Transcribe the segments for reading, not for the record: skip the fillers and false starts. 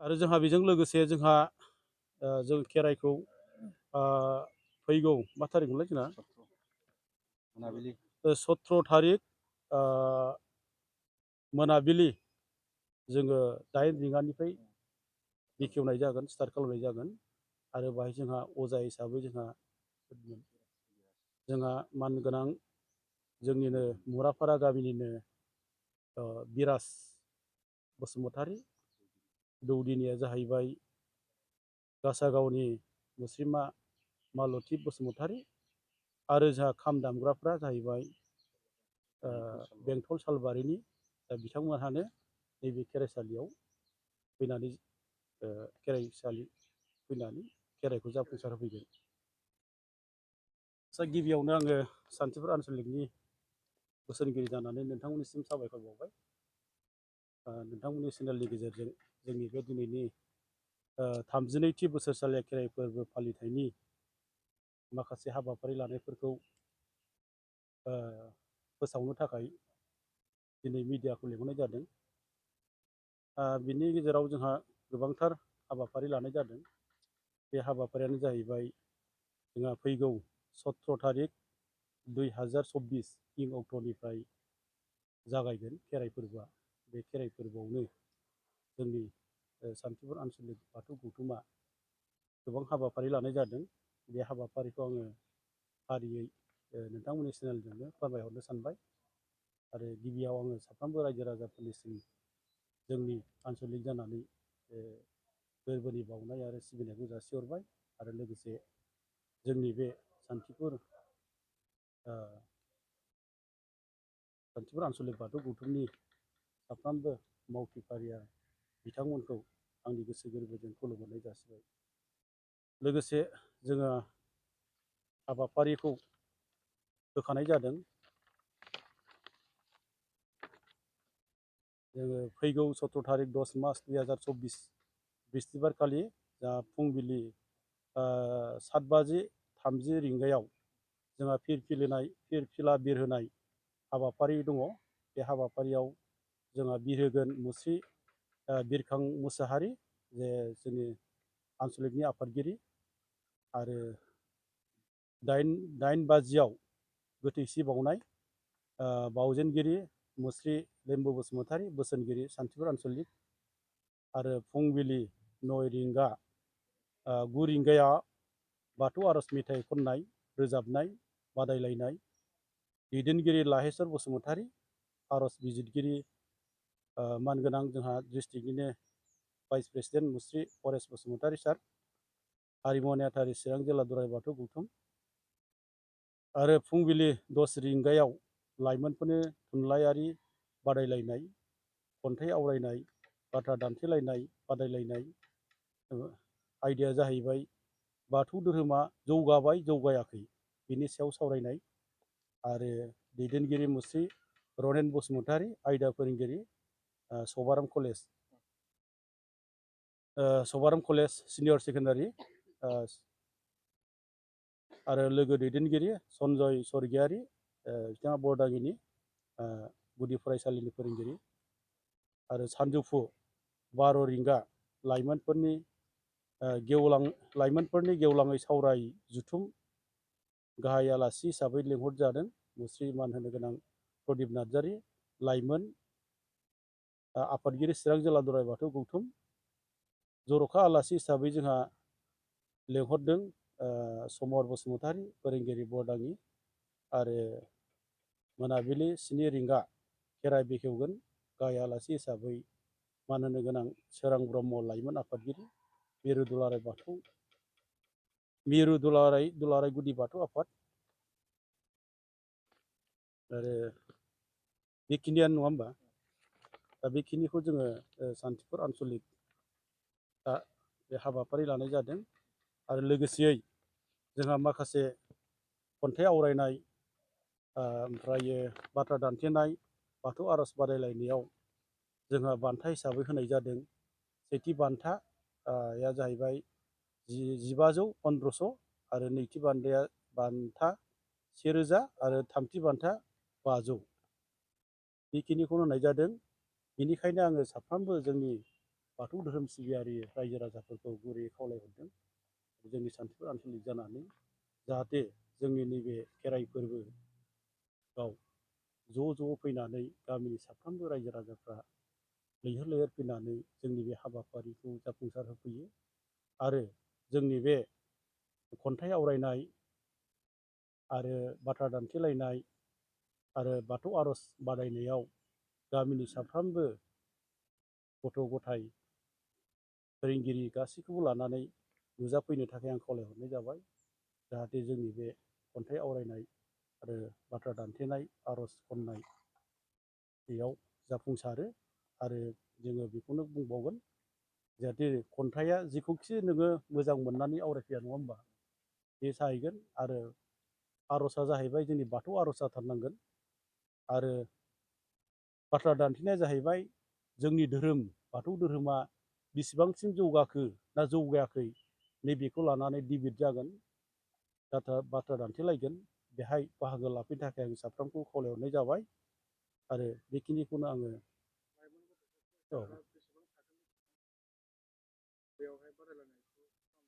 आरो जोंहा बेजों लोगोसे जोंहा जों खेराइखौ फैगौ मा थारिख मोनलाय जोंना मोनाबिलि 17 थारिख मोनाबिलि जोङो 8 रिंगानिफ्राय बेखेवनाय जागोन, स्टार्ट खालामनाय जागोन। आरो बाहाय जोंहा अजा हिसाबै जोंहा मानगोनां जोंनिनो मुरापारा गामिनिनो बिराज बसुमतारी, दौदिनिया जाहैबाय गासागावनि मुस्रिमा मालति बसुमतारी, आरो जोंहा खाम दामग्राफ्रा जाहैबाय बेंथल सालबारिनि। दा बिथांमोनहानो नैबे खेराइसालियाव फैनानै खेराइखौ जाफुंसार होफैगोन। गिबियावनो आङो सान्थिपुर आनसलिकनि बोसोनगिरि जानानै नोंथांमोननिसिम साबायखर बावबाय। नोंथांमोननि चेनेलनि गेजेरजों जोंनि बे दिनैनि 32थि बोसोरसालिया खेराइ फोरबो फालिथायनि माखासे हाबाफारि लानायफोरखौ फोसावनो थाखाय दिनै मिडियाखौ लिंहरनाय जादों। बिनि गेजेराव जोंहा गोबांथार हाबाफारि लानाय जादों। बे हाबाफारियानो जाहैबाय जोंहा फैगौ 17 थारिख 2024 इं अक्ट'निफ्राय जागायगोन खेराइ फोरबोआ। बे खेराइ फोरबोआवनो जोंनि सान्थिपुर आनसलिक बाथौ गौथुमा गोबां हाबाफारि लानाय जादों। बे हाबाफारिखौ आङो फारियै नोंथांमोननि चेनेलजोंनो फोरमायहरनो सानबाय। आरो गिबियाव आङो साफ्रोमबो रायजो राजाफोरनिसिम जोंनि आनसलिक जानानै गोरबोनि बावनाय आरो सिबिनायखौ जासिहरबाय। आरो लोगोसे जोंनि बे सान्थिपुर आनसलिक बाथौ गौथुमनि साफ्रोमबो मावथि फारिया बिथांमोनखौ आंनि गोसो गोरबोजों खुलुमहरनाय जासिबाय। लोगोसे जोङो हाबाफारिखौ होखानाय जादों। जोङो फैगौ 17 थारिख 10 मार्च 2024 बिस्थिबार खालि फुंबिलि 7:30 जोंहा फिरफिला बिरहोनाय हाबाफारि दङ। बे हाबाफारियाव जोंहा बिरहोगोन मुस्रि बिरखां मुसाहारि, जे जोंनि आनसलिकनि आफादगिरि। आरो 8 बाजियाव गोथैसि बावनाय बावजेनगिरि मुस्रि लेम्बु बसुमतारी, बोसोनगिरि सान्थिपुर आनसलिक। आरो फुंबिलि 9 रिंगा 9 रिंगाया बाथौ आर'ज मेथाइ खननाय रोजाबनाय बादायलायनाय, दैदेनगिरि लाहेश्वर बसुमतारी, आर'ज बिजिरगिरि मानगोनां जोंहा डिस्ट्रिक्टनिनो भाइस प्रेसिडेन्ट मुस्रि परेश बसुमतारी सार, हारिमु नेहाथारि चिरां जिल्ला दुराय बाथौ गौथुम। आरो फुंबिलि 10 रिंगायाव लाइमोनफोरनि थुनलाइयारि बादायलायनाय, खन्थाइ आवरायनाय, बाथ्रा दान्थेलायनाय बादायलायनाय। आयदाया जाहैबाय बाथौ धोरोमा जौगाबाय जौगायाखै बिनि सायाव सावरायनाय। आरो दैदेनगिरि मुस्रि रनेन बसुमतारी, आयदा फोरोंगिरि सभाराम कलेज सिनियर सेकेन्डारि। आरो लोगो दैदेनगिरि सन्जय स्वर्गियारि, बिथाङा बरदाङिनि गुदि फरायसालिनि फोरोंगिरि। आरो सानजौफु 12 रिंगा लाइमोनफोरनि गेवलाङै सावराय जुथुम। गाहाय आलासि हिसाबै लिंहरजादों मुस्रि मान होनो गोनां प्रदीप नार्जारी, लाइमोन आफादगिरि चिरां जिल्ला दुराय बाथौ गौथुम। जर'खा आलासि हिसाबै जोंहा लिंहरदों समर बसुमतारी, फोरोंगिरि बरदाङि। आरो मोनाबिलि 7 रिंगा खेराइ बेखेवगोन गाहाय आलासि हिसाबै मान होनो गोनां सोरां ब्रह्म, लाइमोन आफादगिरि मिरु दुलाराय गुदि बाथौ आफाद। आरो बेखिनियानो नङा होमबा? दा बेखिनिखौ जोङो सान्थिपुर आनसलिक बे हाबाफारि लानाय जादों। आरो लोगोसेयै जोंहा माखासे खन्थाइ आवरायनाय, ओमफ्रायो बाथ्रा दान्थेनाय, बाथौ आर'ज बादायलायनायाव जोंहा बान्था हिसाबै होनाय जादों। सेथि बान्थाया जाहैबाय 1500-1500, आरो नैथि बान्था 1000, आरो थामथि बान्था 500। बेखिनिखौ होनाय जादों। बेनिखायनो आङो साफ्रोमबो जोंनि बाथौ धोरोम सिबियारि रायजो राजाफोरखौ गुरैयै खावलायहरदों जोंनि सान्थिफुर आन्सलिक जानानै जाहाथे जोंनि नैबे खेराइ फोरबोआव ज' फैनानै गामिनि साफ्रोमबो रायजो राजाफ्रा लैहोर लैहोर फैनानै जोंनि बे हाबाफारिखौ जाफुंसार होफैयो आरो जोंनि बे खन्थाइ आवरायनाय आरो बाथ्रा दान्थेलायनाय आरो बाथौ आर'ज बादायनायाव गामिनि साफ्रोमबो गथ' गथाय फोरोंगिरि गासैखौबो लानानै नुजाफैनो थाखाय आं खावलायहरनाय जाबाय जाहाथे जोंनि बे खन्थाइ आवरायनाय आरो बाथ्रा दान्थेनाय आर'ज खन्नाय बेयाव जाफुंसारो आरो जोङो बेखौनो बुंबावगोन जाहाथे खन्थाइया जेखौखि नोङो मोजां मोननानै आवरायफैया नङा होमबा बे जाहैगोन आरो आर'जआ जाहैबाय जोंनि बाथौ आर'ज जाथारनांगोन आरो बाथ्रा दान्थेनाया जाहैबाय जोंनि धोरोम बाथौ धोरोमा बेसेबांसिम जौगाखो ना जौगायाखै नैबेखौ लानानै डिबेट जागोन बाथ्रा दान्थेलायगोन बेहाय बाहागो लाफैनो थाखाय आं साफ्रोमखौ खावलायहरनाय जाबाय आरो बेखिनिखौनो आङो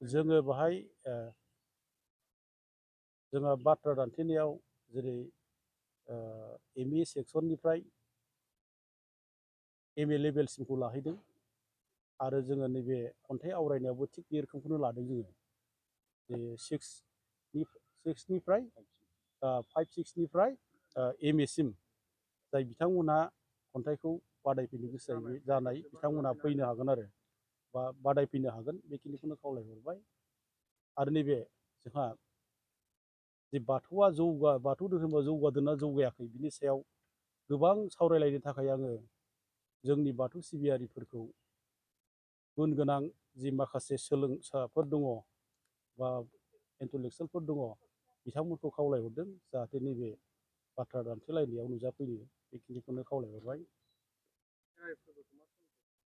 जोङो बाहाय जोंहा बाथ्रा दान्थेनायाव जेरै एम इ सेक्सननिफ्राय एम ए लेभेलसिमखौ लाहैदों आरो जोङो नैबे खन्थाइ आवरायनायावबो थिग बे रोखोमखौनो लादों जोङो जे सिक्सनिफ्राय 5-6निफ्राय एम ए सिम जाय बिथांमोनहा खन्थाइखौ बादायफैनो गोसो जानाय बिथांमोनहा फैनो हागोन आरो बा बादायफैनो हागोन बेखिनिखौनो खावलायहरबाय आरो नैबे जोंहा जे बाथौ धोरोमा जौगादोंना जौगायाखै बिनि सायाव गोबां सावरायलायनो थाखाय आङो जोंनि बाथौ सिबियारिफोरखौ गुन गोनां जि माखासे सोलोंसाफोर दङ बा इन्टेलेक्सुयेलफोर दङ बिथांमोनखौ खावलायहरदों जाहाथे नैबे बाथ्रा दान्थेलायनायाव नुजाफैयो बेखिनिखौनो खावलायहरबाय।